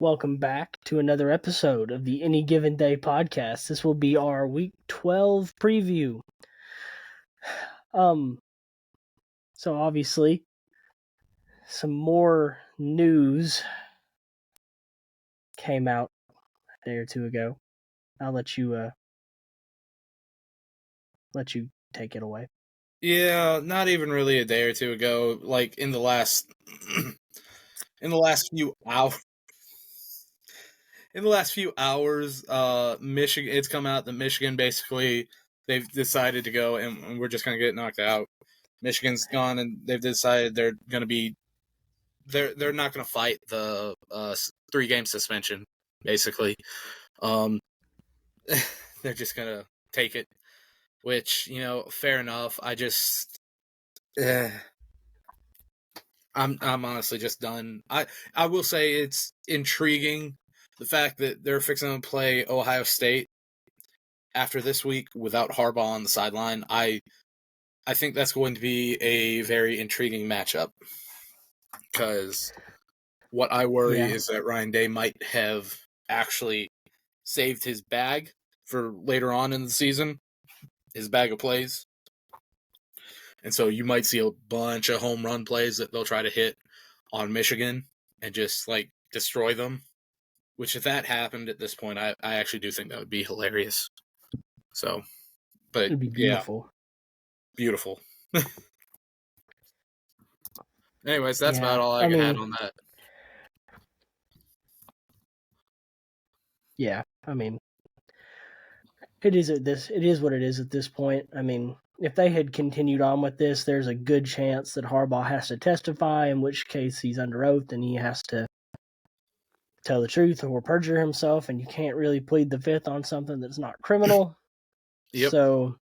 Welcome back to another episode of the Any Given Day podcast. This will be our Week 12 preview. So obviously, some more news came out a day or two ago. I'll let you take it away. Yeah, not even really a day or two ago. Like in the last few hours. In the last few hours, Michigan. It's come out that Michigan basically they've decided to go, and we're just gonna get knocked out. Michigan's gone, and they've decided they're gonna be. They're not gonna fight the 3-game suspension. Basically, they're just gonna take it, which fair enough. I'm honestly just done. I will say it's intriguing the fact that they're fixing to play Ohio State after this week without Harbaugh on the sideline. I think that's going to be a very intriguing matchup because what I worry is that Ryan Day might have actually saved his bag for later on in the season, his bag of plays. And so you might see a bunch of home run plays that they'll try to hit on Michigan and just like destroy them. Which, if that happened at this point, I actually do think that would be hilarious. So, but It'd be beautiful. Yeah, beautiful. Anyways, that's about all I had on that. Yeah, I mean, it is what it is at this point. I mean, if they had continued on with this, there's a good chance that Harbaugh has to testify, in which case he's under oath and he has to tell the truth or perjure himself, and you can't really plead the fifth on something that's not criminal. Yep. So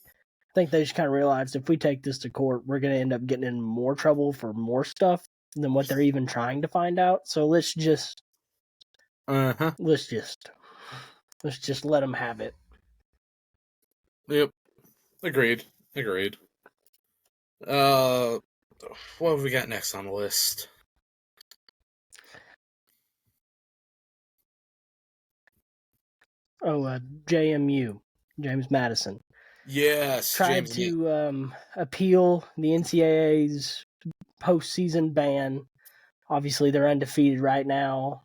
I think they just kind of realized if we take this to court, we're going to end up getting in more trouble for more stuff than what they're even trying to find out. So let's just let them have it. Yep. Agreed. What have we got next on the list? JMU, James Madison. Yes, tried to appeal the NCAA's postseason ban. Obviously, they're undefeated right now.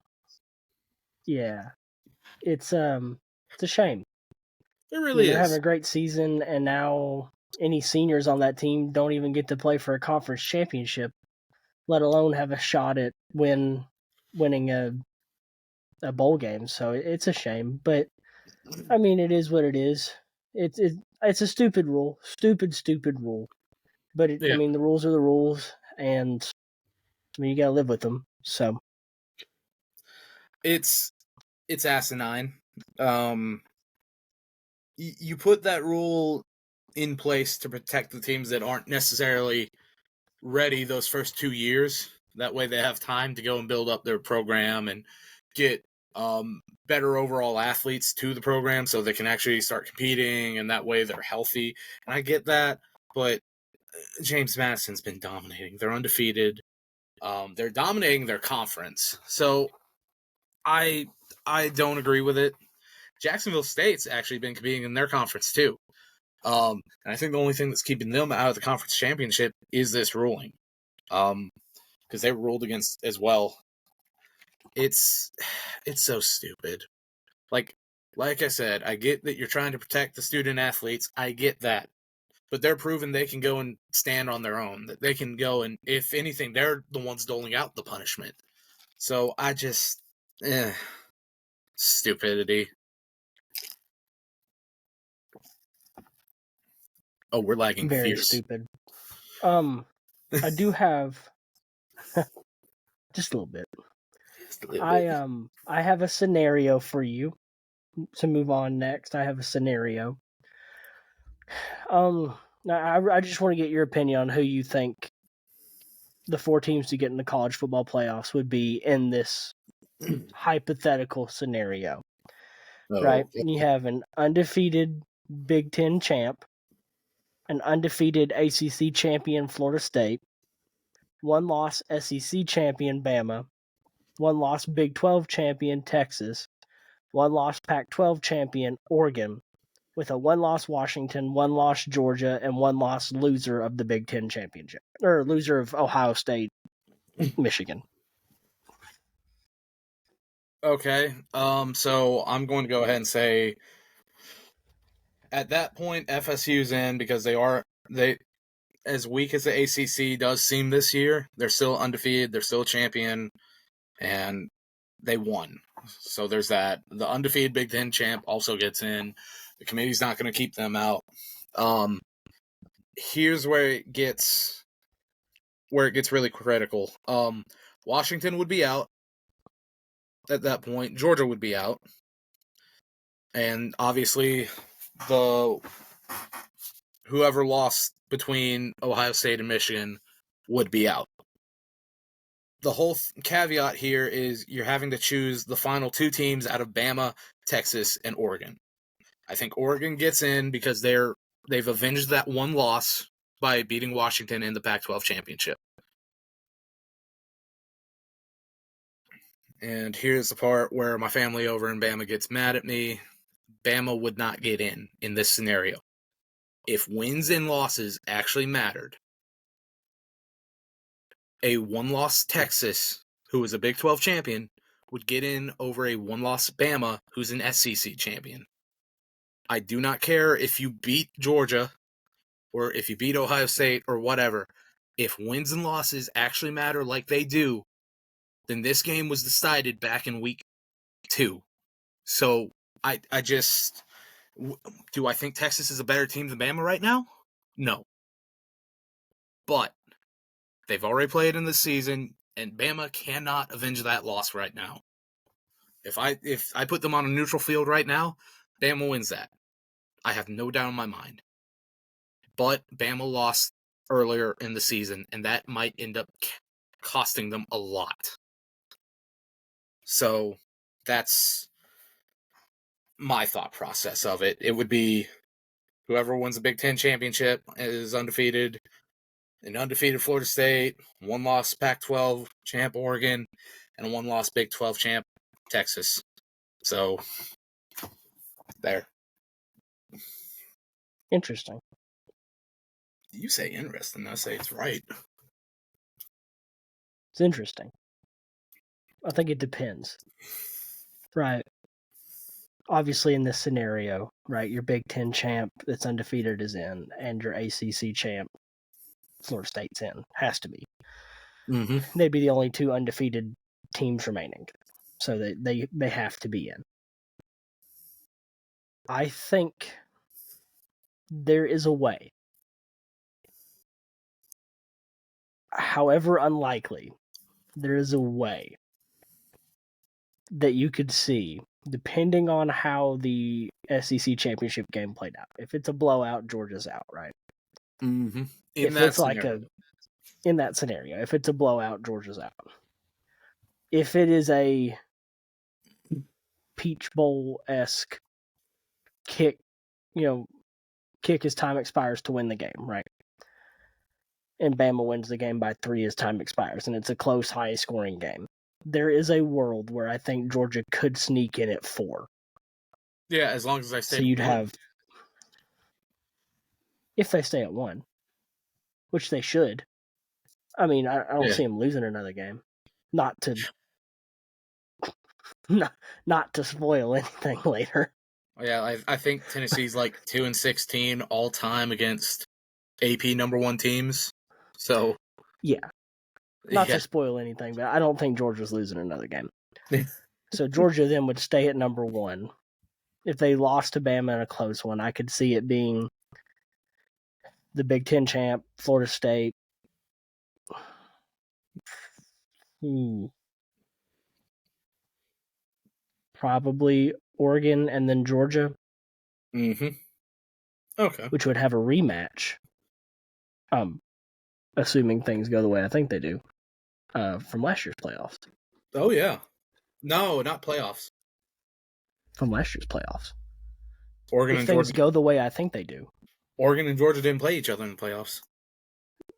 Yeah, it's a shame. It really is. They're having a great season, and now any seniors on that team don't even get to play for a conference championship, let alone have a shot at winning a bowl game. So it's a shame, but I mean, it is what it is. It's a stupid rule, stupid rule. But I mean, the rules are the rules, and I mean, you gotta live with them. So it's asinine. You put that rule in place to protect the teams that aren't necessarily ready those first 2 years. That way they have time to go and build up their program and get better overall athletes to the program so they can actually start competing, and that way they're healthy. And I get that, but James Madison's been dominating. They're undefeated. They're dominating their conference. So I don't agree with it. Jacksonville State's actually been competing in their conference too. And I think the only thing that's keeping them out of the conference championship is this ruling. Because they were ruled against as well. It's so stupid. Like I said, I get that you're trying to protect the student athletes. I get that. But they're proving they can go and stand on their own. That they can go and, if anything, they're the ones doling out the punishment. So I just, stupidity. Oh, we're lagging very fierce. Stupid. I do have just a little bit. I have a scenario for you to move on next. I have a scenario. Now I just want to get your opinion on who you think the 4 teams to get in the college football playoffs would be in this hypothetical scenario. Right? You have an undefeated Big Ten champ, an undefeated ACC champion Florida State, 1-loss SEC champion Bama, 1-loss Big 12 champion Texas, 1-loss Pac-12 champion Oregon, with a 1-loss Washington, 1-loss Georgia, and 1-loss loser of the Big Ten championship, or loser of Ohio State, Michigan. Okay. So I'm going to go ahead and say at that point FSU's in because they as weak as the ACC does seem this year, they're still undefeated, they're still a champion, and they won. So there's that. The undefeated Big Ten champ also gets in. The committee's not going to keep them out. Here's where it gets really critical. Washington would be out at that point. Georgia would be out, and obviously whoever lost between Ohio State and Michigan would be out. The whole caveat here is you're having to choose the final two teams out of Bama, Texas, and Oregon. I think Oregon gets in because they've avenged that one loss by beating Washington in the Pac-12 championship. And here's the part where my family over in Bama gets mad at me. Bama would not get in this scenario. If wins and losses actually mattered, a one-loss Texas, who is a Big 12 champion, would get in over a one-loss Bama, who's an SEC champion. I do not care if you beat Georgia or if you beat Ohio State or whatever. If wins and losses actually matter like they do, then this game was decided back in week 2. So I just... Do I think Texas is a better team than Bama right now? No. But they've already played in the season, and Bama cannot avenge that loss right now. If I put them on a neutral field right now, Bama wins that. I have no doubt in my mind. But Bama lost earlier in the season, and that might end up costing them a lot. So that's my thought process of it. It would be whoever wins the Big Ten championship is undefeated. An undefeated Florida State, one-loss Pac-12 champ Oregon, and a one-loss Big 12 champ Texas. So, there. Interesting. You say interesting, I say it's right. It's interesting. I think it depends. Right. Obviously, in this scenario, right, your Big Ten champ that's undefeated is in, and your ACC champ, Florida State's in. Has to be. Mm-hmm. They'd be the only two undefeated teams remaining. So they have to be in. I think there is a way, however unlikely, there is a way that you could see, depending on how the SEC championship game played out. If it's a blowout, Georgia's out, right? Mm-hmm. In that scenario, if it's a blowout, Georgia's out. If it is a Peach Bowl-esque kick as time expires to win the game, right? And Bama wins the game by 3 as time expires, and it's a close, high-scoring game. There is a world where I think Georgia could sneak in at 4. Yeah, as long as I stay. So you'd have, if they stay at 1, which they should. I mean, I don't see them losing another game. Not to spoil anything later. Yeah, I think Tennessee's like 2-16 all time against AP number 1 teams. So yeah, not to spoil anything, but I don't think Georgia's losing another game. So Georgia then would stay at number 1. If they lost to Bama in a close one, I could see it being the Big Ten champ, Florida State. Probably Oregon and then Georgia. Mm-hmm. Okay. Which would have a rematch. Assuming things go the way I think they do. From last year's playoffs. Oh yeah. No, not playoffs. From last year's playoffs. Oregon if and things Georgia go the way I think they do. Oregon and Georgia didn't play each other in the playoffs.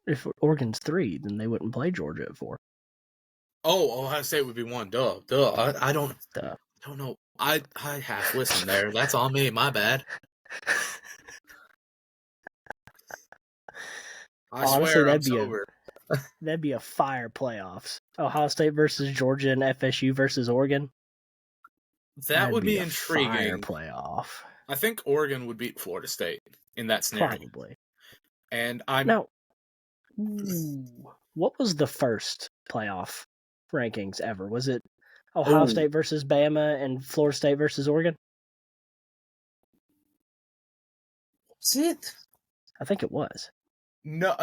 If Oregon's 3, then they wouldn't play Georgia at 4. Oh, Ohio State would be one. Duh. I don't know. I half listened there. That's on me. My bad. I Honestly, swear I'm sober. that'd be a fire playoffs. Ohio State versus Georgia and FSU versus Oregon. That would be a fire intriguing. playoff. I think Oregon would beat Florida State in that scenario. Probably. And I'm Now, what was the first playoff rankings ever? Was it Ohio State versus Bama and Florida State versus Oregon? Was it? I think it was. No.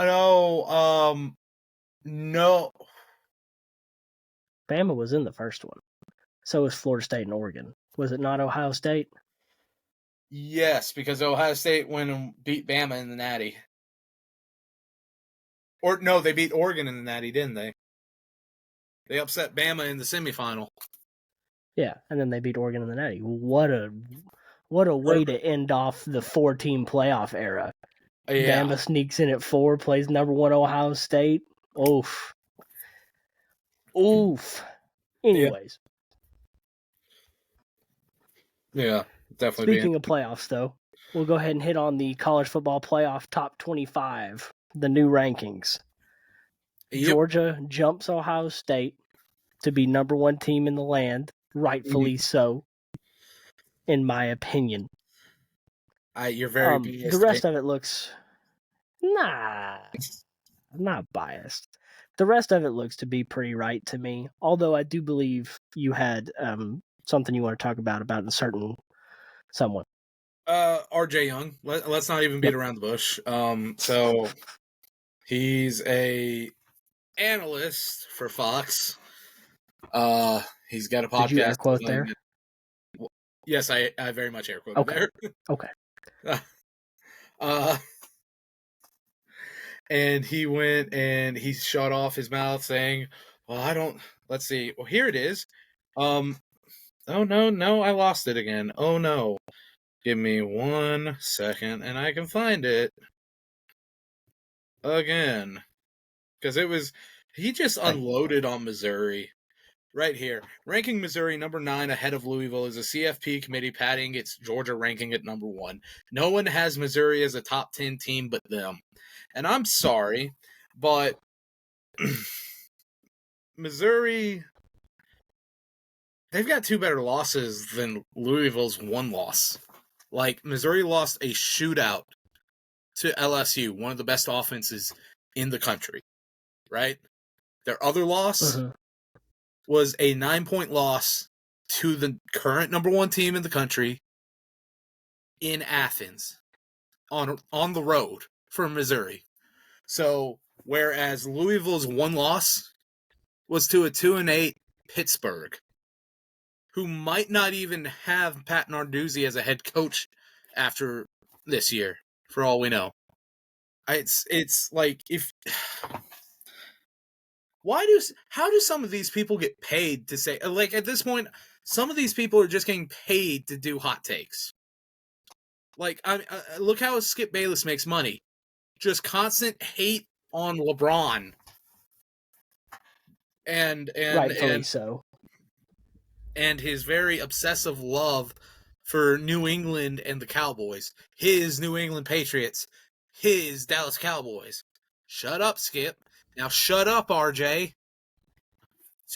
Bama was in the first one. So was Florida State and Oregon. Was it not Ohio State? Yes, because Ohio State went and beat Bama in the Natty. Or no, they beat Oregon in the Natty, didn't they? They upset Bama in the semifinal. Yeah, and then they beat Oregon in the Natty. What a way to end off the 4-team playoff era. Yeah. Bama sneaks in at 4, plays number 1 Ohio State. Oof. Anyways. Yeah, definitely. Speaking of playoffs, though, we'll go ahead and hit on the college football playoff top 25, the new rankings. Yep. Georgia jumps Ohio State to be number 1 team in the land, rightfully so, in my opinion. You're very biased. The rest of it looks... Nah, I'm not biased. The rest of it looks to be pretty right to me, although I do believe you had something you want to talk about a certain someone. RJ Young. Let's not even beat around the bush. So he's a analyst for Fox. He's got a podcast. Did you air quote there? Yes, I very much air quoted there. Okay. And he went and he shut off his mouth saying, well, let's see. Well, here it is. Oh, no, I lost it again. Oh, no. Give me 1 second and I can find it again. Because he just unloaded on Missouri. Right here. Ranking Missouri number 9 ahead of Louisville is a CFP committee padding its Georgia ranking at number 1. No one has Missouri as a top 10 team but them. And I'm sorry, but Missouri, they've got 2 better losses than Louisville's 1 loss. Like, Missouri lost a shootout to LSU, one of the best offenses in the country, right? Their other loss was a 9-point loss to the current number 1 team in the country in Athens on the road for Missouri. So, whereas Louisville's 1 loss was to a 2-8 Pittsburgh, who might not even have Pat Narduzzi as a head coach after this year, for all we know. It's like, how do some of these people get paid to say, like, at this point, some of these people are just getting paid to do hot takes. Like, look how Skip Bayless makes money. Just constant hate on LeBron. And rightfully so. And his very obsessive love for New England and the Cowboys. His New England Patriots. His Dallas Cowboys. Shut up, Skip. Now shut up, RJ.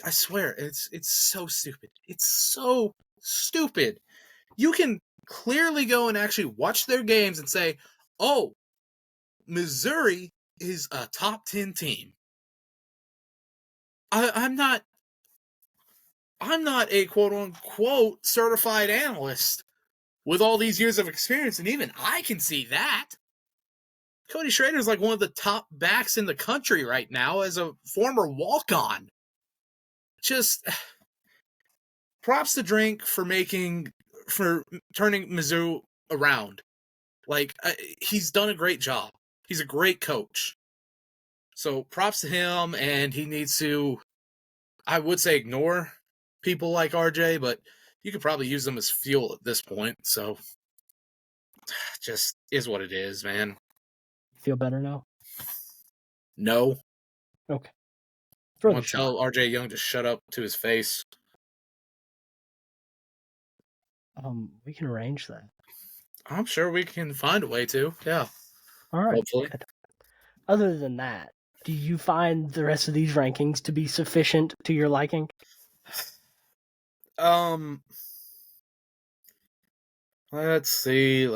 I swear, it's so stupid. It's so stupid. You can clearly go and actually watch their games and say, oh, Missouri is a top 10 team. I'm not a quote-unquote certified analyst with all these years of experience, and even I can see that. Cody Schrader is like one of the top backs in the country right now as a former walk-on. Just props to Drink for turning Mizzou around. Like, he's done a great job. He's a great coach. So props to him, and he needs to, I would say, ignore people like RJ, but you could probably use them as fuel at this point. So just is what it is, man. Feel better now? No. Okay. For Want the to shot. tell RJ Young to shut up to his face? We can arrange that. I'm sure we can find a way to. Yeah. All right. Hopefully. Good. Other than that, do you find the rest of these rankings to be sufficient to your liking? Let's see.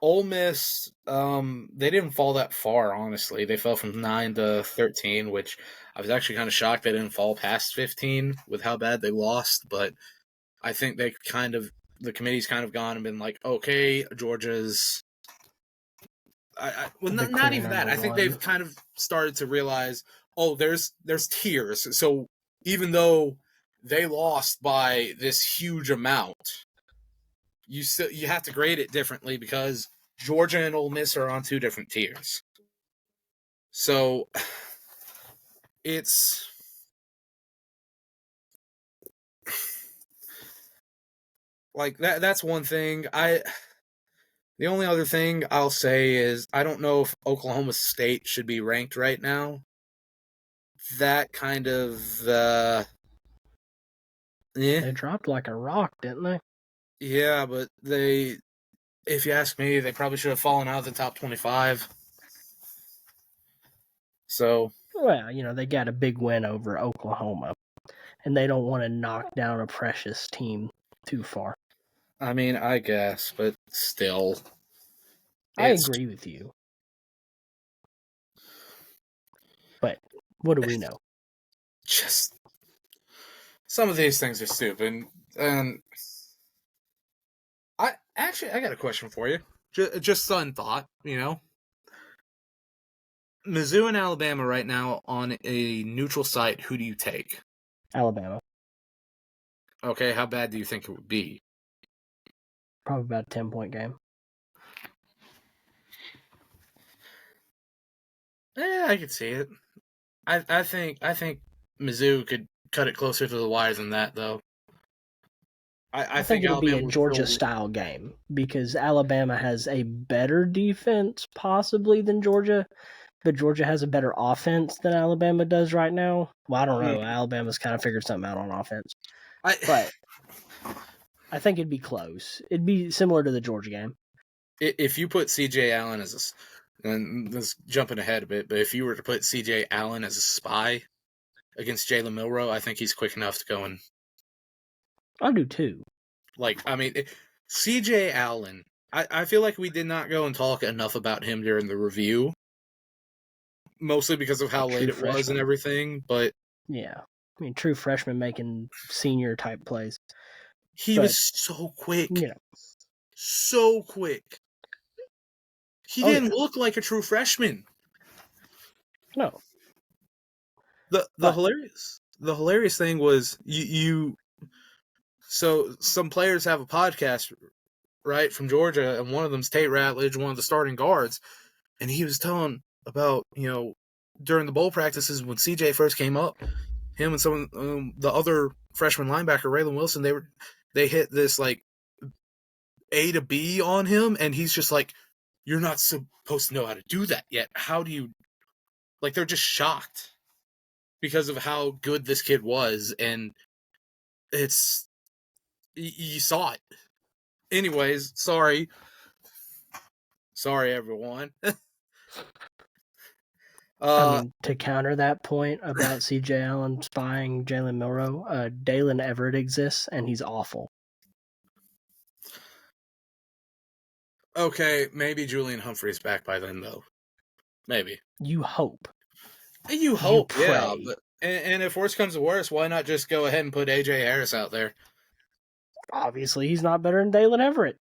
Ole Miss, they didn't fall that far, honestly. They fell from 9 to 13, which I was actually kind of shocked they didn't fall past 15 with how bad they lost, but I think the committee's kind of gone and been like, okay, Georgia's not even that. I think they've kind of started to realize, oh, there's tiers. So even though they lost by this huge amount, you have to grade it differently because Georgia and Ole Miss are on two different tiers. So it's like that's one thing. The only other thing I'll say is I don't know if Oklahoma State should be ranked right now. That kind of They dropped like a rock, didn't they? Yeah, but if you ask me, they probably should have fallen out of the top 25. So, well, they got a big win over Oklahoma, and they don't want to knock down a precious team too far. I mean, I guess, but still. I agree with you. But what do we know? Just some of these things are stupid. And I got a question for you. Just sudden thought, Mizzou and Alabama right now on a neutral site, who do you take? Alabama. Okay, how bad do you think it would be? Probably about a 10-point game. Yeah, I could see it. I think Mizzou could cut it closer to the wire than that, though. I think it'll Alabama be a Georgia-style game because Alabama has a better defense possibly than Georgia, but Georgia has a better offense than Alabama does right now. Well, I don't know. Alabama's kind of figured something out on offense. But I think it'd be close. It'd be similar to the Georgia game. If you put C.J. Allen and let's jumping ahead a bit, but if you were to put C.J. Allen as a spy against Jalen Milroe, I think he's quick enough to go and... I do too. C.J. Allen, I feel like we did not go and talk enough about him during the review, mostly because of how late it was and everything, but... Yeah. I mean, true freshman making senior-type plays. He was so quick. So quick. He didn't look like a true freshman. No. The hilarious thing was so some players have a podcast, right, from Georgia, and one of them's Tate Ratledge, one of the starting guards, and he was telling about, during the bowl practices when CJ first came up, him and some of the other freshman linebacker, Raylan Wilson, they hit this like A to B on him, and he's just like, you're not supposed to know how to do that yet. How do you... they're just shocked because of how good this kid was, and you saw it. Anyways, sorry everyone. To counter that point about C.J. Allen spying Jalen Milroe, Dalen Everett exists, and he's awful. Okay, maybe Julian Humphrey's back by then, though. Maybe. You hope. You hope, yeah. But, and if worse comes to worse, why not just go ahead and put A.J. Harris out there? Obviously, he's not better than Dalen Everett.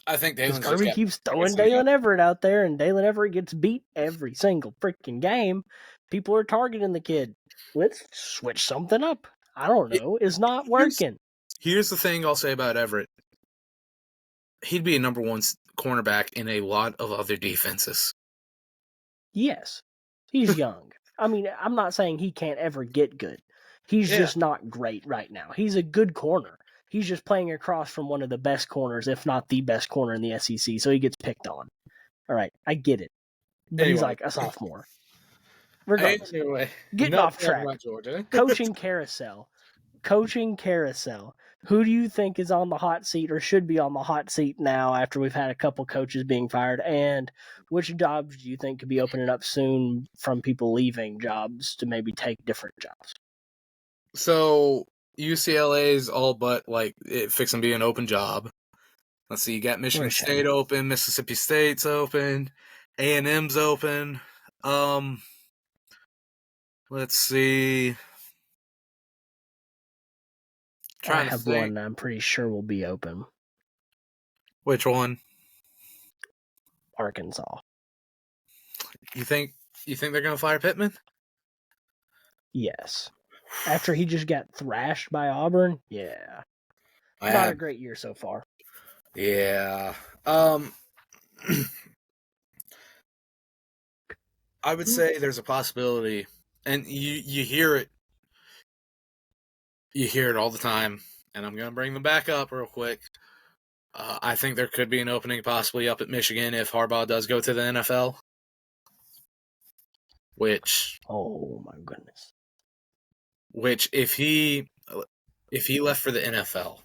I think Dalen's Kirby keeps throwing Dalen Everett out there, and Dalen Everett gets beat every single freaking game. People are targeting the kid. Let's switch something up. I don't know. It's not working. Here's the thing I'll say about Everett. He'd be a number one cornerback in a lot of other defenses. Yes. He's young. I mean, I'm not saying he can't ever get good. He's just not great right now. He's a good corner. He's just playing across from one of the best corners, if not the best corner in the SEC, so he gets picked on. All right, I get it. But he's like a sophomore. Regardless, Anyway, getting enough off talking track. about Georgia. Coaching carousel. Coaching carousel. Who do you think is on the hot seat or should be on the hot seat now after we've had a couple coaches being fired? And which jobs do you think could be opening up soon from people leaving jobs to maybe take different jobs? So UCLA's all but like it fixing to be an open job. Let's see, you got Michigan State open, Mississippi State's open, A&M's open. Let's see. I have one I'm pretty sure will be open. Which one? Arkansas. You think they're gonna fire Pittman? Yes. After he just got thrashed by Auburn, yeah. Not a great year so far. Yeah. I would say there's a possibility, and you hear it. You hear it all the time, and I'm gonna bring them back up real quick. I think there could be an opening possibly up at Michigan if Harbaugh does go to the NFL. Oh my goodness. Which if he left for the NFL,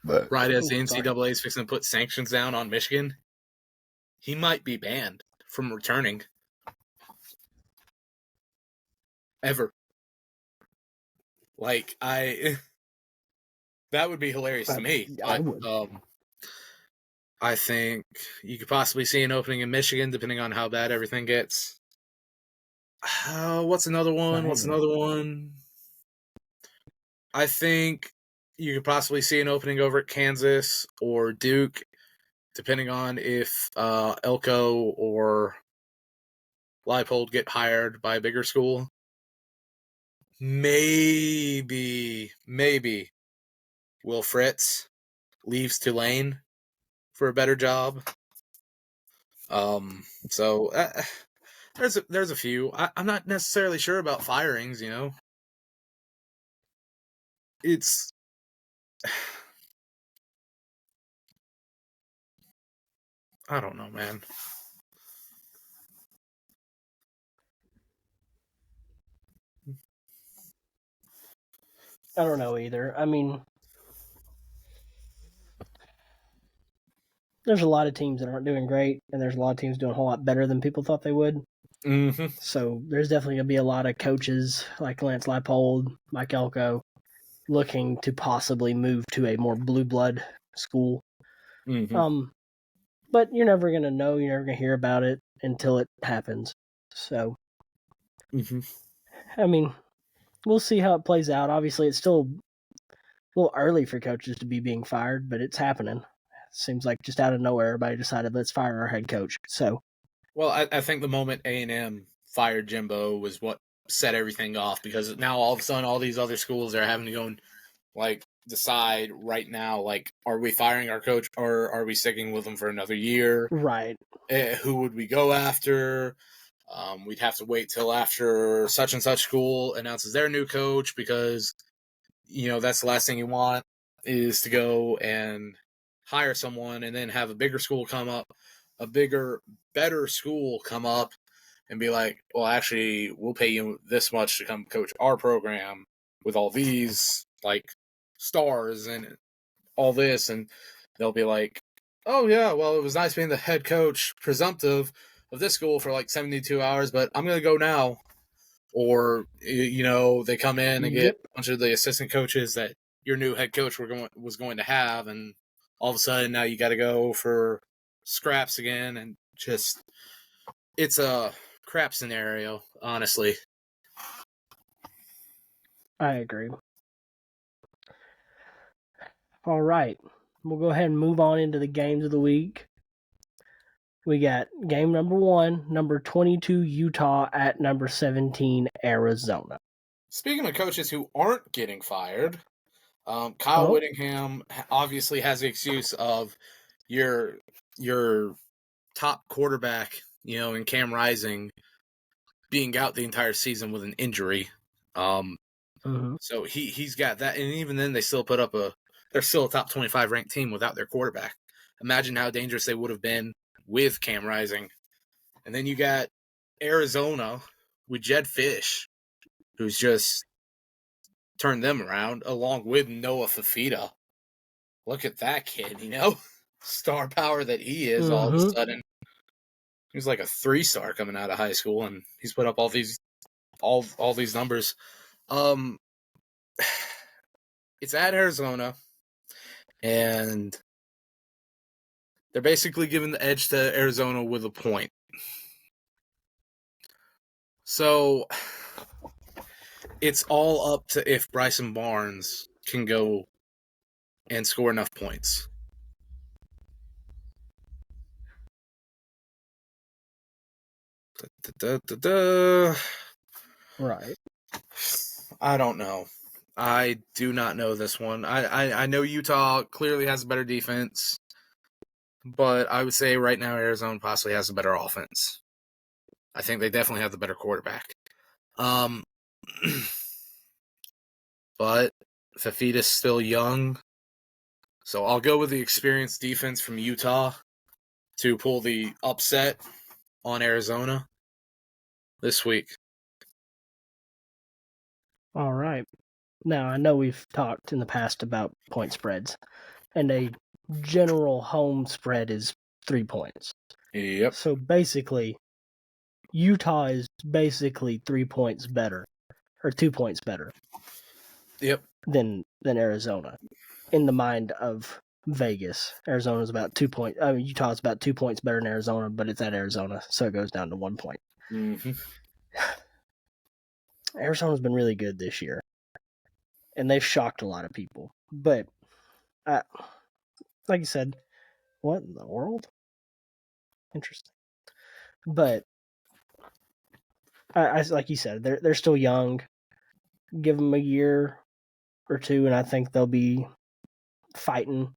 right as the NCAA is fixing to put sanctions down on Michigan, he might be banned from returning ever. Like that would be hilarious to me. I would. I think you could possibly see an opening in Michigan, depending on how bad everything gets. What's another one? I think you could possibly see an opening over at Kansas or Duke, depending on if Elko or Leipold get hired by a bigger school. Maybe Will Fritz leaves Tulane for a better job. So there's a few. I'm not necessarily sure about firings. You know, it's I don't know, man. I don't know either. I mean, there's a lot of teams that aren't doing great, and there's a lot of teams doing a whole lot better than people thought they would. Mm-hmm. So there's definitely going to be a lot of coaches like Lance Leipold, Mike Elko, looking to possibly move to a more blue blood school. Mm-hmm. But you're never going to know. You're never going to hear about it until it happens. So, I mean, we'll see how it plays out. Obviously, it's still a little early for coaches to be being fired, but it's happening. It seems like just out of nowhere, everybody decided, let's fire our head coach. So, well, I think the moment A&M fired Jimbo was what set everything off, because now all of a sudden all these other schools are having to go and like decide right now, like, are we firing our coach or are we sticking with him for another year? Right. Who would we go after? We'd have to wait till after such and such school announces their new coach, because that's the last thing you want is to go and hire someone and then have a bigger school come up, a bigger, better school come up and be like, well, actually, we'll pay you this much to come coach our program with all these like stars and all this. And they'll be like, oh yeah, well, it was nice being the head coach presumptive of this school for like 72 hours, but I'm going to go now. Or, they come in and get a bunch of the assistant coaches that your new head coach was going to have, and all of a sudden now you got to go for scraps again, and just it's a crap scenario, honestly. I agree. All right. We'll go ahead and move on into the games of the week. We got game number 1, number 22, Utah at number 17, Arizona. Speaking of coaches who aren't getting fired, Kyle Whittingham obviously has the excuse of your top quarterback, in Cam Rising, being out the entire season with an injury. So he's got that, and even then they still put up they're still a top 25 ranked team without their quarterback. Imagine how dangerous they would have been with Cam Rising. And then you got Arizona with Jed Fish, who's just turned them around, along with Noah Fafita. Look at that kid, star power that he is. All of a sudden, he was like a 3-star coming out of high school, and he's put up all these numbers. It's at Arizona, and they're basically giving the edge to Arizona with a point. So it's all up to if Bryson Barnes can go and score enough points. Right. I don't know. I do not know this one. I know Utah clearly has a better defense, but I would say right now Arizona possibly has a better offense. I think they definitely have the better quarterback. But Fafita's still young, so I'll go with the experienced defense from Utah to pull the upset on Arizona this week. All right. Now, I know we've talked in the past about point spreads, and a general home spread is 3 points. Yep. So basically, Utah is basically 3 points better, or 2 points better. Yep. Than Arizona, in the mind of Vegas. Arizona's about 2 points. I mean, Utah's about 2 points better than Arizona, but it's at Arizona, so it goes down to 1 point. Mm-hmm. Arizona's been really good this year, and they've shocked a lot of people. But, like you said, what in the world? Interesting. But, I like you said, they're still young. Give them a year or two, and I think they'll be fighting.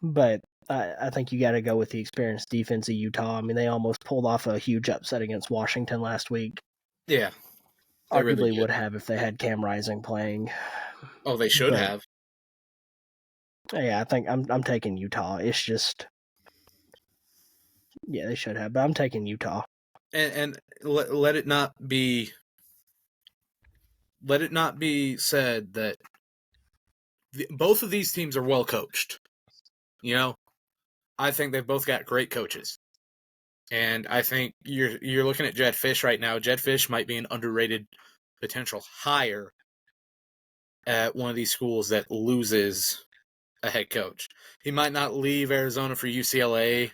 But I think you got to go with the experienced defense of Utah. I mean, they almost pulled off a huge upset against Washington last week. Yeah. Arguably really would have if they had Cam Rising playing. Oh, they should have. Yeah, I think I'm taking Utah. It's just, yeah, they should have, but I'm taking Utah. And let it not be said that both of these teams are well coached. I think they've both got great coaches. And I think you're looking at Jed Fish right now. Jed Fish might be an underrated potential hire at one of these schools that loses a head coach. He might not leave Arizona for UCLA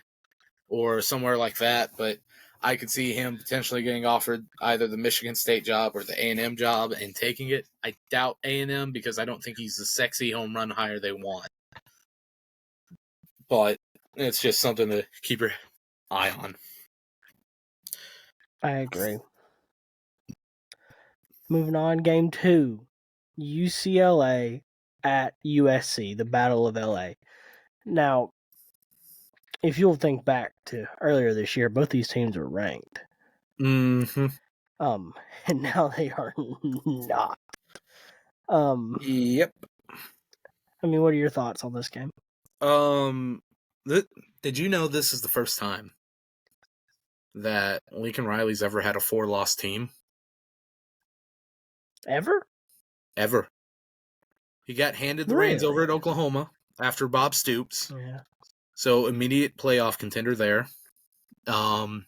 or somewhere like that, but I could see him potentially getting offered either the Michigan State job or the A&M job and taking it. I doubt A&M because I don't think he's the sexy home run hire they want. But it's just something to keep your eye on. I agree. Moving on, game 2. UCLA at USC, the Battle of LA. Now, if you'll think back to earlier this year, both these teams were ranked. Mm-hmm. And now they are not. Yep. I mean, what are your thoughts on this game? Did you know this is the first time that Lincoln Riley's ever had a 4-loss team? Ever? He got handed the reins over at Oklahoma after Bob Stoops. Yeah. So immediate playoff contender there. And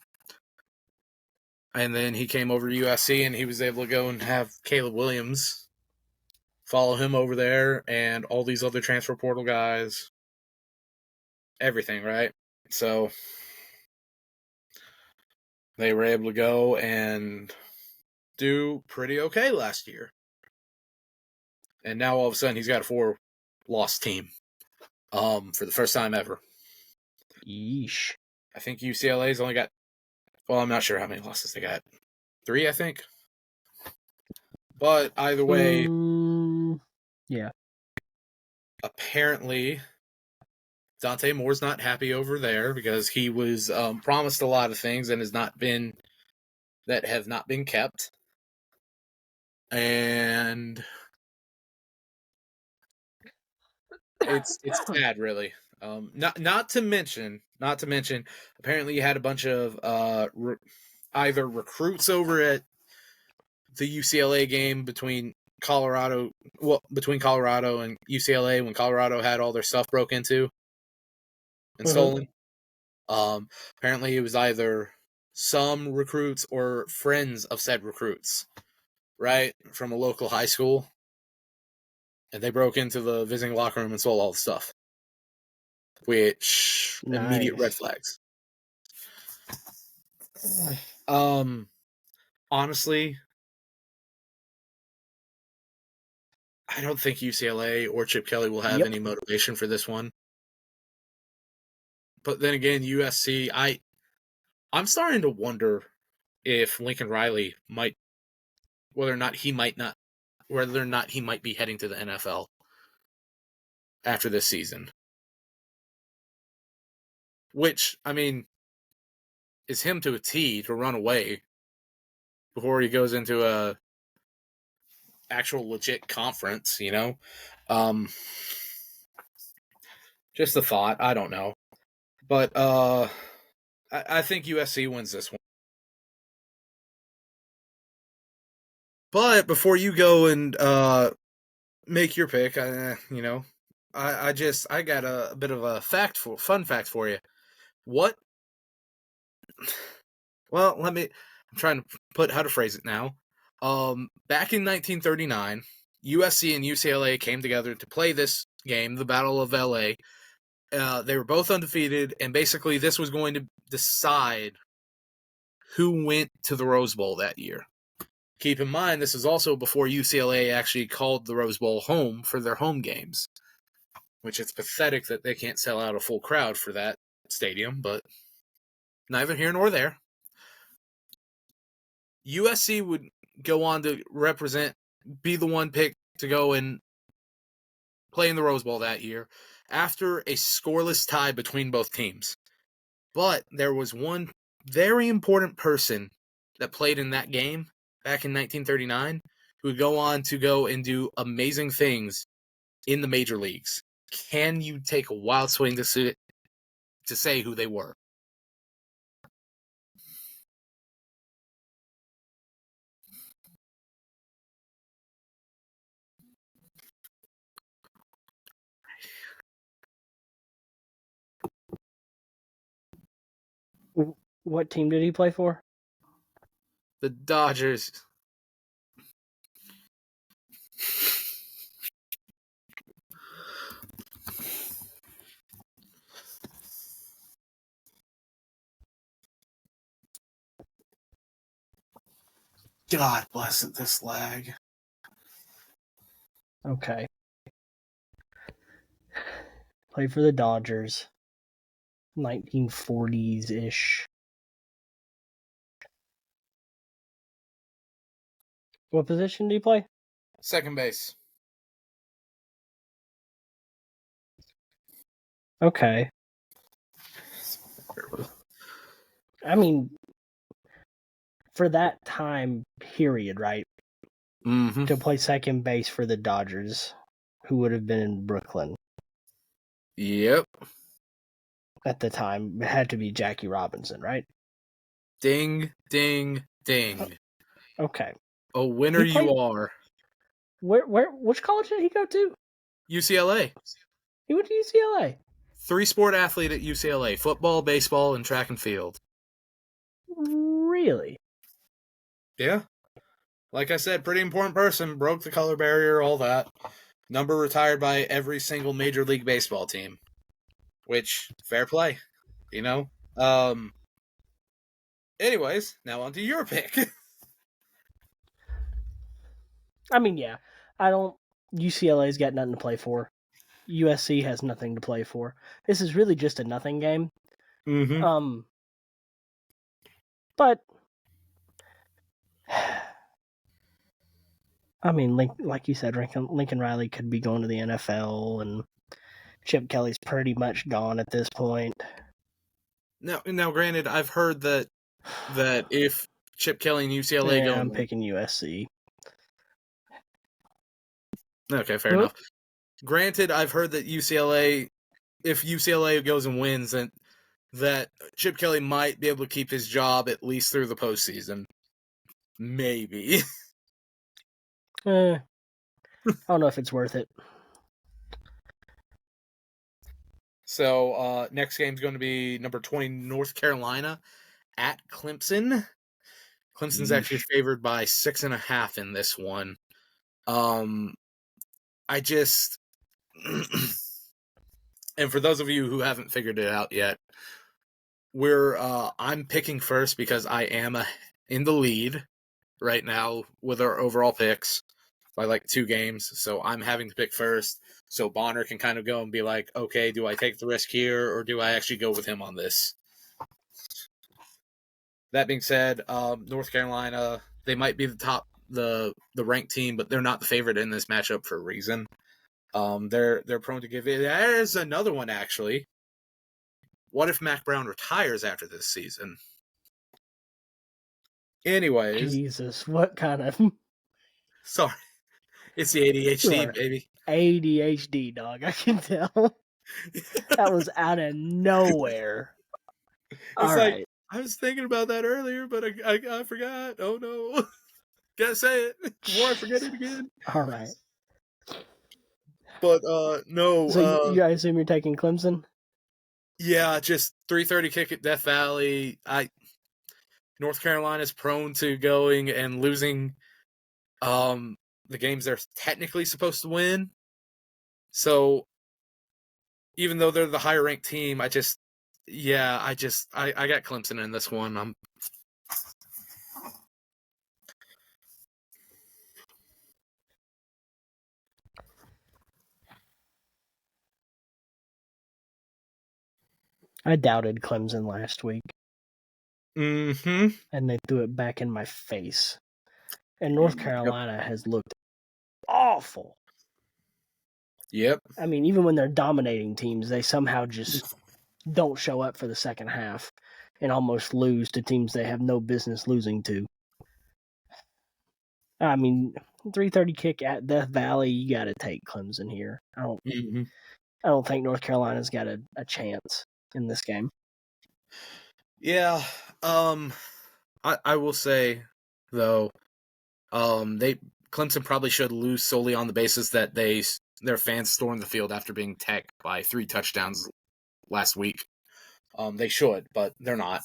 then he came over to USC and he was able to go and have Caleb Williams follow him over there and all these other transfer portal guys. Everything, right? So they were able to go and do pretty okay last year. And now all of a sudden he's got a 4-loss team for the first time ever. Yeesh. I think UCLA's only got, well, I'm not sure how many losses they got. 3, I think. But either way, yeah. Apparently, Dante Moore's not happy over there because he was promised a lot of things and have not been kept. And it's sad, really. Not to mention, apparently you had a bunch of either recruits over at the UCLA game between Colorado and UCLA when Colorado had all their stuff broke into and stolen. Apparently, it was either some recruits or friends of said recruits, right, from a local high school, and they broke into the visiting locker room and stole all the stuff, which immediate red flags. Honestly, I don't think UCLA or Chip Kelly will have any motivation for this one. But then again, USC, I'm starting to wonder if Lincoln Riley whether or not he might be heading to the NFL after this season. Which, I mean, is him to a T to run away before he goes into a actual legit conference, you know? Just a thought. I don't know. But I think USC wins this one. But before you go and make your pick, I got a bit of a fun fact for you. What? Well, I'm trying to put how to phrase it now. Back in 1939, USC and UCLA came together to play this game, the Battle of LA. They were both undefeated, and basically this was going to decide who went to the Rose Bowl that year. Keep in mind, this is also before UCLA actually called the Rose Bowl home for their home games, which it's pathetic that they can't sell out a full crowd for that stadium, but neither here nor there. USC would go on to be the one pick to go and play in the Rose Bowl that year after a scoreless tie between both teams. But there was one very important person that played in that game back in 1939 who would go on to go and do amazing things in the major leagues. Can you take a wild swing to say who they were? What team did he play for? The Dodgers. God bless it, this lag. Okay. Played for the Dodgers. 1940s-ish. What position did he play? Second base. Okay. I mean, for that time period, right? Mm-hmm. To play second base for the Dodgers, who would have been in Brooklyn. Yep. At the time, it had to be Jackie Robinson, right? Ding, ding, ding. Okay. A winner you are. Which college did he go to? UCLA. He went to UCLA. 3-sport athlete at UCLA. Football, baseball, and track and field. Really? Yeah. Like I said, pretty important person. Broke the color barrier, all that. Number retired by every single Major League Baseball team. Which, fair play. You know? Anyways, now on to your pick. I mean, yeah. UCLA's got nothing to play for. USC has nothing to play for. This is really just a nothing game. Mm-hmm. But I mean, like you said, Lincoln Riley could be going to the NFL, and Chip Kelly's pretty much gone at this point. Now, granted, I've heard that if Chip Kelly and UCLA go, I'm picking USC. Okay, fair enough. Granted, I've heard that if UCLA goes and wins, then that Chip Kelly might be able to keep his job at least through the postseason. Maybe. I don't know if it's worth it. So next game's going to be number 20 North Carolina at Clemson. Clemson's actually favored by 6.5 in this one. I just and for those of you who haven't figured it out yet, I'm picking first because I am in the lead right now with our overall picks by like 2 games. So I'm having to pick first. So Bonner can kind of go and be like, okay, do I take the risk here or do I actually go with him on this? That being said, North Carolina, they might be the ranked team, but they're not the favorite in this matchup for a reason. They're prone to give it. There's another one actually. What if Mac Brown retires after this season? Anyways, Jesus, what kind of sorry, it's the ADHD, Sure. baby. ADHD, dog? I can tell. That was out of nowhere. It's like I was thinking about that earlier, but I forgot. Oh no, gotta say it before I forget it again. All right. But no. So I assume you're taking Clemson? Yeah, just 3:30 kick at Death Valley. North Carolina's prone to going and losing the games they're technically supposed to win. So even though they're the higher ranked team, I got Clemson in this one. I doubted Clemson last week. Mm-hmm. And they threw it back in my face. And North Carolina has looked awful. Yep. I mean, even when they're dominating teams, they somehow just don't show up for the second half and almost lose to teams they have no business losing to. I mean, 3:30 kick at Death Valley, you got to take Clemson here. I don't think North Carolina's got a chance in this game. Yeah. I will say though, Clemson probably should lose solely on the basis that their fans stormed the field after being teched by 3 touchdowns last week. They should, but they're not.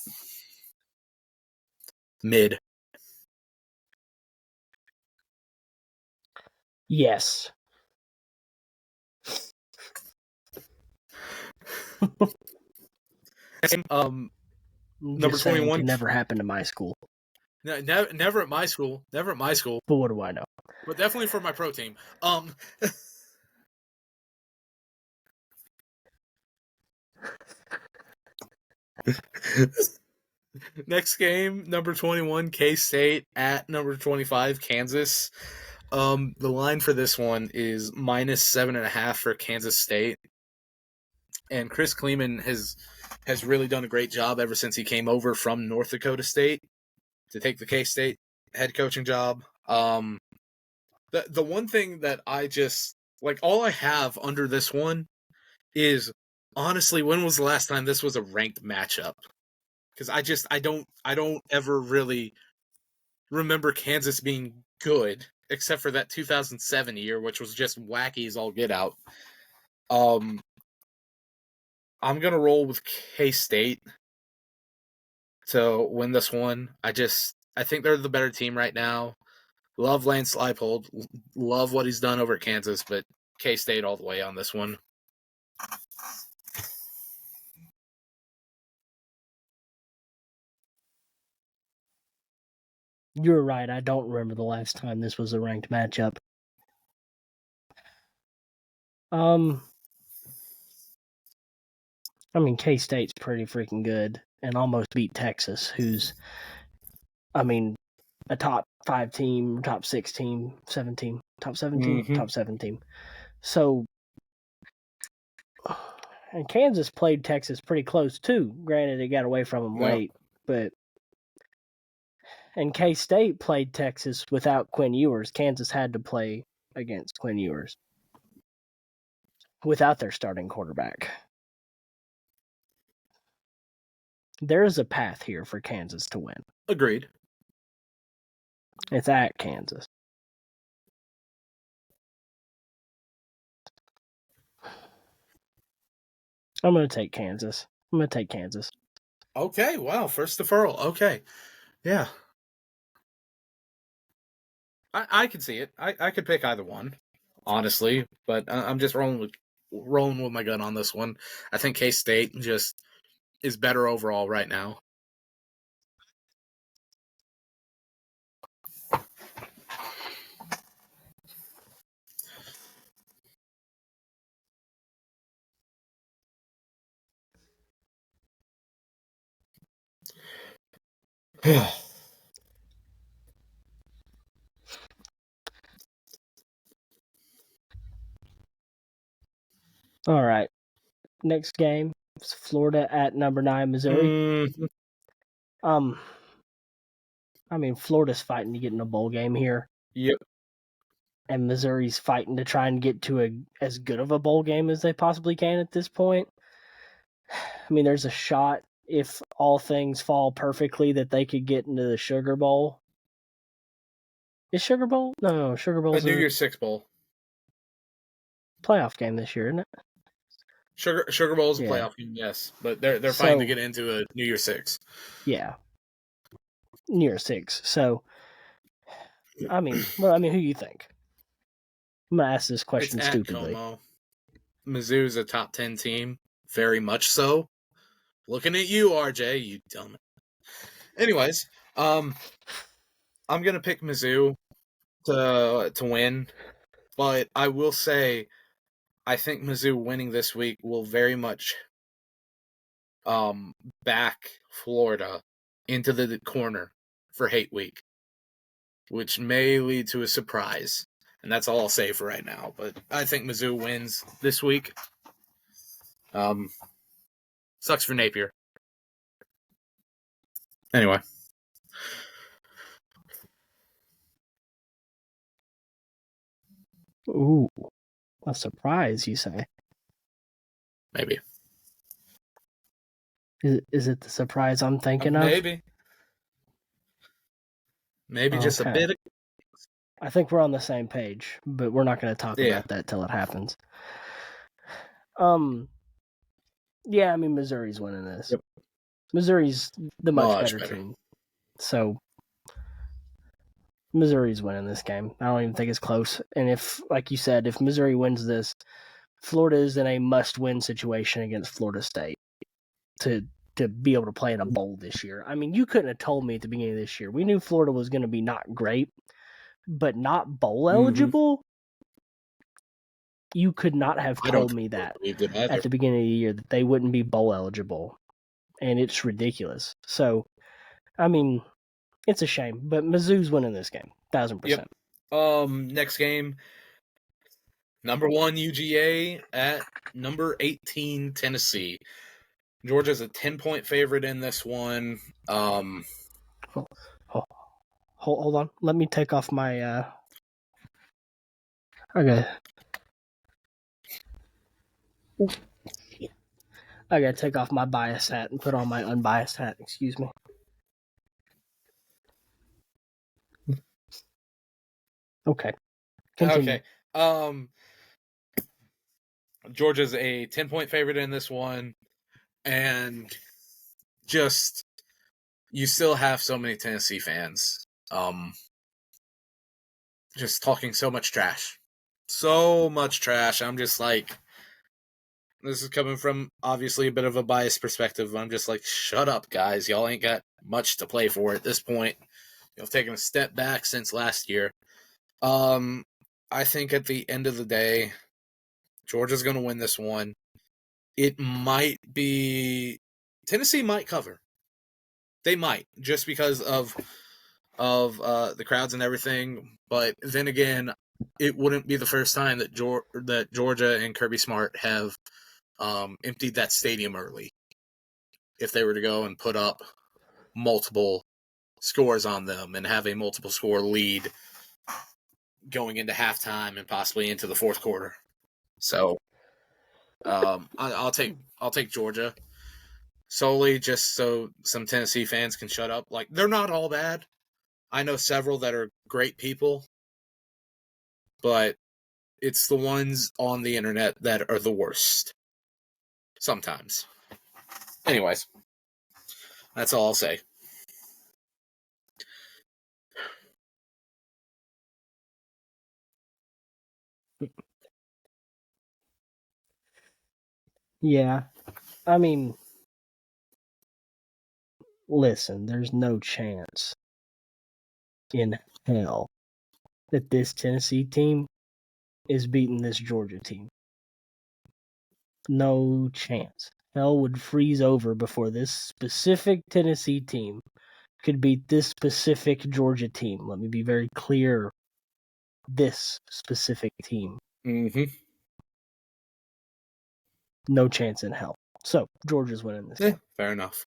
Mid. Yes. Number 21 never happened to my school. Never at my school. Never at my school. But what do I know? But definitely for my pro team. Next game, number 21, K-State at number 25, Kansas. The line for this one is -7.5 for Kansas State. And Chris Kleeman has really done a great job ever since he came over from North Dakota State to take the K-State head coaching job. The one thing that I just like, all I have under this one is honestly, when was the last time this was a ranked matchup? Because I don't ever really remember Kansas being good, except for that 2007 year, which was just wacky as all get out. I'm gonna roll with K-State to win this one. I think they're the better team right now. Love Lance Leipold, love what he's done over at Kansas, but K-State all the way on this one. You're right. I don't remember the last time this was a ranked matchup. I mean, K-State's pretty freaking good and almost beat Texas, who's, I mean, a top 5 team, top 6 team, 7 team, top 7 team, top 7 team. So, and Kansas played Texas pretty close too. Granted, it got away from them late, but and K-State played Texas without Quinn Ewers. Kansas had to play against Quinn Ewers without their starting quarterback. There is a path here for Kansas to win. Agreed. It's at Kansas. I'm going to take Kansas. Okay, wow, first deferral. Okay. Yeah. I can see it. I could pick either one, honestly, but I'm just rolling with my gun on this one. I think K-State just is better overall right now. All right. Next game is Florida at number 9 Missouri. I mean, Florida's fighting to get in a bowl game here. Yep. And Missouri's fighting to try and get to as good of a bowl game as they possibly can at this point. I mean, there's a shot, if all things fall perfectly, that they could get into the Sugar Bowl. Is Sugar Bowl? No, Sugar Bowl's a New Year's Six Bowl. Playoff game this year, isn't it? Sugar Bowl's a playoff game, yes. But they're fighting to get into a New Year's Six. Yeah. New Year's Six. So, I mean, who do you think? I'm going to ask this question stupidly. Como. Mizzou's a top 10 team. Very much so. Looking at you, RJ, you dumb. Anyways, I'm gonna pick Mizzou to win, but I will say I think Mizzou winning this week will very much back Florida into the corner for Hate Week, which may lead to a surprise. And that's all I'll say for right now. But I think Mizzou wins this week. Sucks for Napier. Anyway. Ooh, a surprise, you say? Maybe. Is it the surprise I'm thinking of? Maybe just a bit. I think we're on the same page, but we're not going to talk about that till it happens. Yeah, I mean, Missouri's winning this. Yep. Missouri's the much better team. So, Missouri's winning this game. I don't even think it's close. And if, like you said, if Missouri wins this, Florida is in a must-win situation against Florida State to be able to play in a bowl this year. I mean, you couldn't have told me at the beginning of this year. We knew Florida was going to be not great, but not bowl eligible. You could not have told me that at the beginning of the year that they wouldn't be bowl eligible. And it's ridiculous. So, I mean, it's a shame, but Mizzou's winning this game, 1,000%. Yep. Next game, number 1 UGA at number 18 Tennessee. Georgia's a 10-point favorite in this one. Hold on. Let me take off my. Okay. Ooh. I gotta take off my biased hat and put on my unbiased hat. Excuse me. Okay. Continue. Okay. Georgia's a 10-point favorite in this one, and just you still have so many Tennessee fans just talking so much trash. I'm just like, this is coming from obviously a bit of a biased perspective. I'm just like, shut up, guys. Y'all ain't got much to play for at this point. You've taken a step back since last year. I think at the end of the day, Georgia's going to win this one. It might be Tennessee might cover. They might, just because of the crowds and everything. But then again, it wouldn't be the first time that Georgia and Kirby Smart have emptied that stadium early. If they were to go and put up multiple scores on them and have a multiple score lead going into halftime and possibly into the fourth quarter. So I'll take Georgia. solely just so some Tennessee fans can shut up. Like, they're not all bad. I know several that are great people, but it's the ones on the internet that are the worst. Sometimes. Anyways, that's all I'll say. Yeah. I mean, listen, there's no chance in hell that this Tennessee team is beating this Georgia team. No chance. Hell would freeze over before this specific Tennessee team could beat this specific Georgia team. Let me be very clear. This specific team. Mm-hmm. No chance in hell. So, Georgia's winning this game. Fair enough.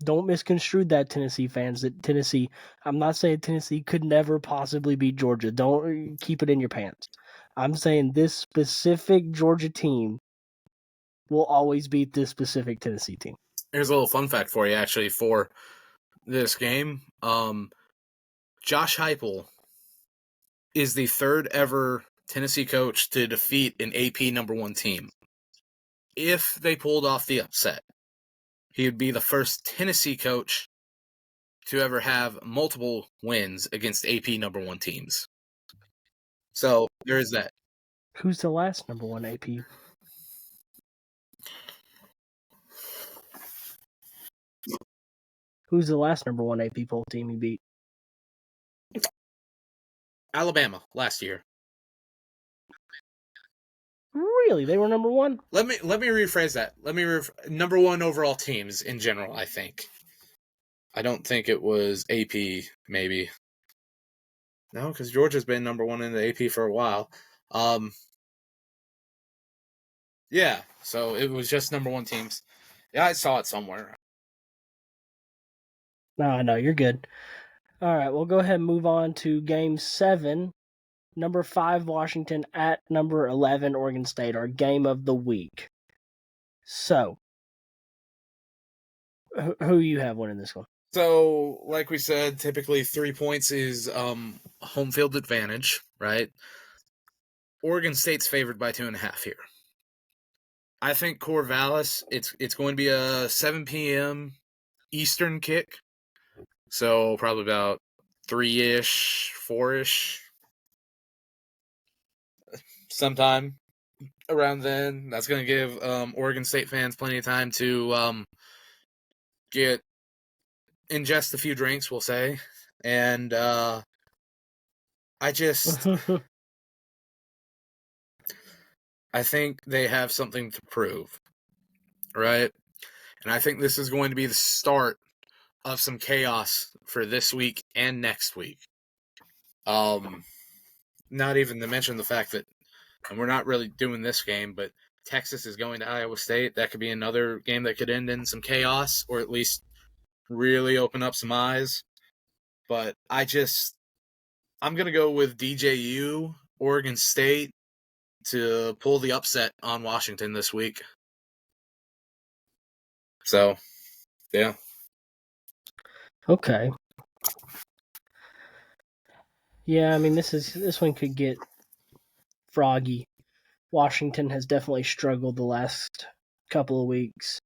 Don't misconstrue that, Tennessee fans. That Tennessee, I'm not saying Tennessee could never possibly beat Georgia. Don't keep it in your pants. I'm saying this specific Georgia team will always beat this specific Tennessee team. Here's a little fun fact for you, actually, for this game. Josh Heupel is the third ever Tennessee coach to defeat an AP number 1 team. If they pulled off the upset, he would be the first Tennessee coach to ever have multiple wins against AP number 1 teams. So there is that. Who's the last number 1 AP? Who's the last number 1 AP poll team he beat? Alabama last year. Really? They were number 1? Let me rephrase that. Number 1 overall teams in general, I think. I don't think it was AP, maybe. No, because Georgia's been number 1 in the AP for a while. Yeah, so it was just number 1 teams. Yeah, I saw it somewhere. No, you're good. All right, we'll go ahead and move on to Game 7. Number 5, Washington at number 11, Oregon State, our game of the week. So, who you have winning this one? So, like we said, typically 3 points is home field advantage, right? Oregon State's favored by 2.5 here. I think Corvallis, it's going to be a 7 p.m. Eastern kick. So, probably about 3-ish, 4-ish. Sometime around then. That's going to give Oregon State fans plenty of time to ingest a few drinks, we'll say. And I think they have something to prove, right? And I think this is going to be the start of some chaos for this week and next week. Not even to mention the fact that, and we're not really doing this game, but Texas is going to Iowa State. That could be another game that could end in some chaos, or at least really open up some eyes. But I'm going to go with DJU, Oregon State, to pull the upset on Washington this week. So, yeah. Okay. Yeah, I mean, this one could get froggy. Washington has definitely struggled the last couple of weeks.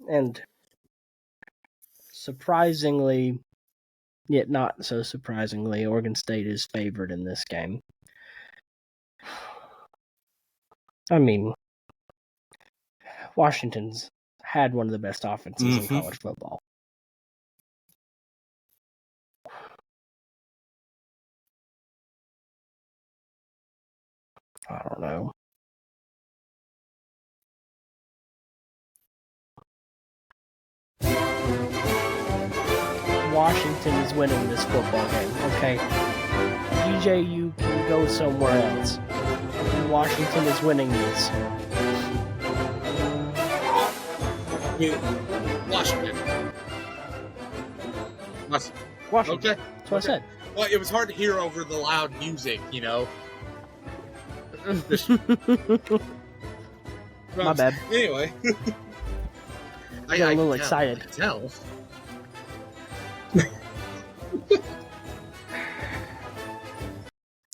And surprisingly, yet not so surprisingly, Oregon State is favored in this game. I mean, Washington's had one of the best offenses in college football. I don't know. Washington is winning this football game, okay? DJU can go somewhere else. Washington is winning this. Washington. Washington. Okay. That's what I said. Well, it was hard to hear over the loud music, you know. My bad. Anyway, I got a little excited. I can tell.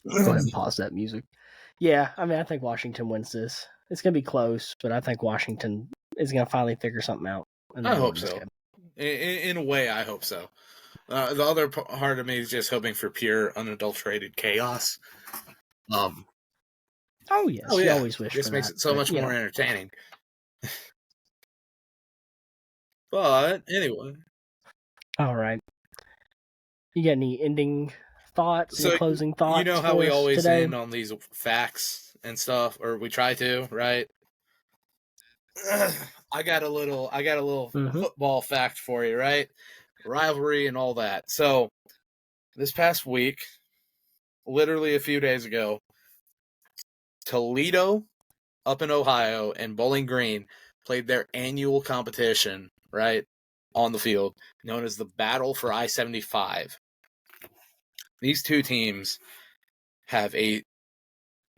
Go ahead and pause that music. Yeah, I mean, I think Washington wins this. It's going to be close, but I think Washington is going to finally figure something out. And I hope so. In a way, I hope so. The other part of me is just hoping for pure, unadulterated chaos. Oh yes, you always wish. This for makes that, it so much more entertaining. But anyway, all right. You got any ending thoughts? So, any closing thoughts? You know how we always today? end on these facts and stuff, or we try to, right? I got a little football fact for you, right? Rivalry and all that. So, this past week, literally a few days ago, Toledo up in Ohio and Bowling Green played their annual competition, right, on the field, known as the Battle for I-75. These two teams have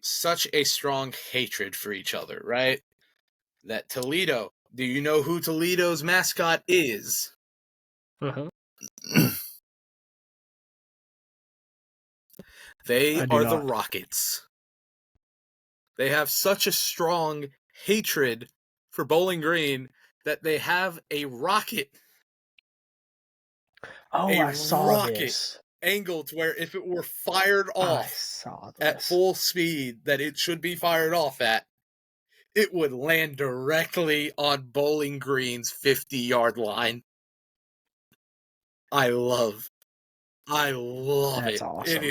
such a strong hatred for each other, right? That Toledo, do you know who Toledo's mascot is? They are the Rockets. They have such a strong hatred for Bowling Green that they have a rocket. I saw this. Angled where if it were fired off at full speed that it should be fired off at, it would land directly on Bowling Green's 50-yard line. I love That's it. Awesome.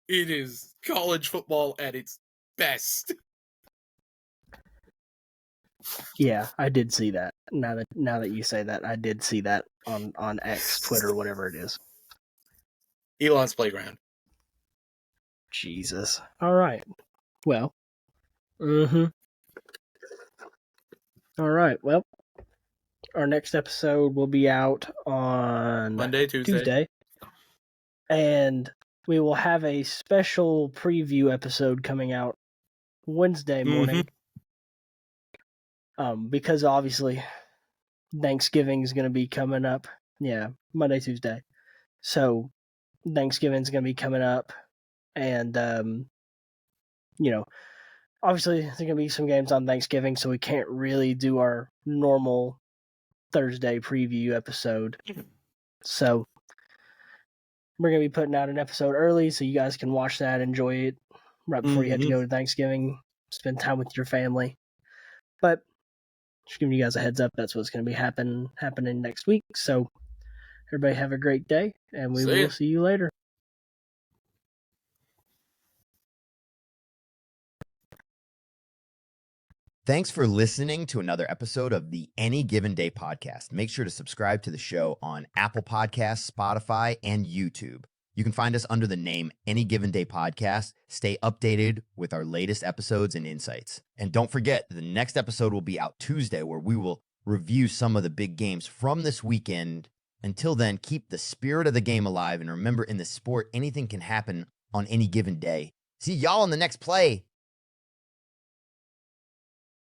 It is college football at its best. Yeah, I did see that. Now that you say that, I did see that on X, Twitter, whatever it is. Elon's playground. Jesus. All right. Well. All right. Well, our next episode will be out on Monday, Tuesday. And we will have a special preview episode coming out Wednesday morning. Because obviously Thanksgiving is going to be coming up. Yeah, Monday, Tuesday. So Thanksgiving's going to be coming up. And, obviously there's going to be some games on Thanksgiving, so we can't really do our normal Thursday preview episode. So we're going to be putting out an episode early so you guys can watch that, enjoy it right before you have to go to Thanksgiving, spend time with your family. But just giving you guys a heads up, that's what's going to be happening next week. So everybody have a great day, and we will see you later. Thanks for listening to another episode of the Any Given Day podcast. Make sure to subscribe to the show on Apple Podcasts, Spotify, and YouTube. You can find us under the name Any Given Day Podcast. Stay updated with our latest episodes and insights. And don't forget, the next episode will be out Tuesday, where we will review some of the big games from this weekend. Until then, keep the spirit of the game alive. And remember, in the sport, anything can happen on any given day. See y'all on the next play.